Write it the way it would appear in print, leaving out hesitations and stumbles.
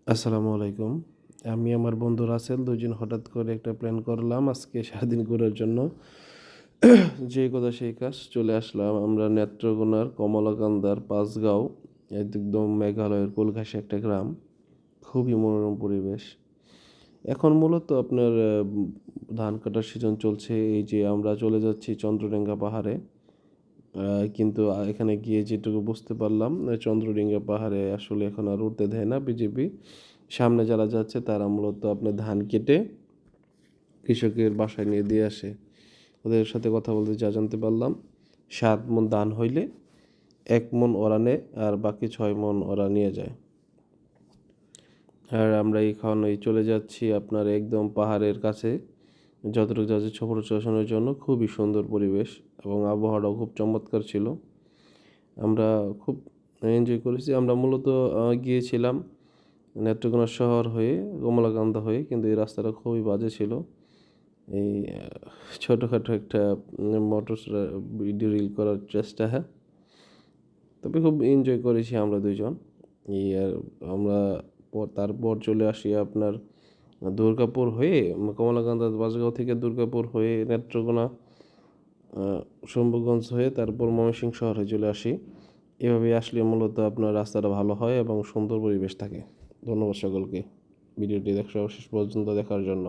আসসালামু আলাইকুম। আমি আমার বন্ধু রাসেল ২ জন হঠাৎ করে একটা প্ল্যান করলাম আজকে সারাদিন ঘোরার জন্য। যে কথা সেই কাজ চলে আসলাম আমরা নেত্রকোনার কমলাকান্দার পাঁচগাঁও একদম মেঘালয়ের কোলঘাসে একটা গ্রাম। খুবই মনোরম পরিবেশ। এখন মূলত আপনার ধান কাটার সিজন চলছে। এই যে আমরা চলে যাচ্ছি চন্দ্রডেঙ্গা পাহাড়ে। কিন্তু এখানে গিয়ে যেটুকু বুঝতে পারলাম চন্দ্রডিঙ্গা পাহাড়ে আসলে এখন আর উঠতে দেয় না বিজেপি। সামনে যারা যাচ্ছে তারা মূলত আপনার ধান কেটে কৃষকের বাসায় নিয়ে দিয়ে আসে। ওদের সাথে কথা বলতে যা জানতে পারলাম ৭ মণ ধান হইলে ১ মণ ওরা নেয় আর বাকি ৬ মণ ওরা নিয়ে যায়। আর আমরা এখন চলে যাচ্ছি আপনার একদম পাহাড়ের কাছে। যতটুকু যাচ্ছে ফটো সেশনের জন্য খুবই সুন্দর পরিবেশ এবং আবহাওয়াটাও খুব চমৎকার ছিল। আমরা খুব এনজয় করেছি। আমরা মূলত গিয়েছিলাম নেত্রকোনা শহর হয়ে কমলাকান্দা হয়ে, কিন্তু এই রাস্তাটা খুবই বাজে ছিল। এই ছোটোখাটো একটা মোটর ভিডিও রিল করার চেষ্টা, হ্যাঁ, তবে খুব এনজয় করেছি আমরা ২ জন। এই আর আমরা তারপর চলে আসি আপনার দুর্গাপুর হয়ে কমলাকান্দা বাসগাঁও থেকে দুর্গাপুর হয়ে নেত্রকোনা শম্ভুগঞ্জ হয়ে তারপর ময়মনসিংহ শহরে চলে আসি। এভাবে আসলে মূলত আপনার রাস্তাটা ভালো হয় এবং সুন্দর পরিবেশ থাকে। ধন্যবাদ সকলকে ভিডিওটি শেষ পর্যন্ত দেখার জন্য।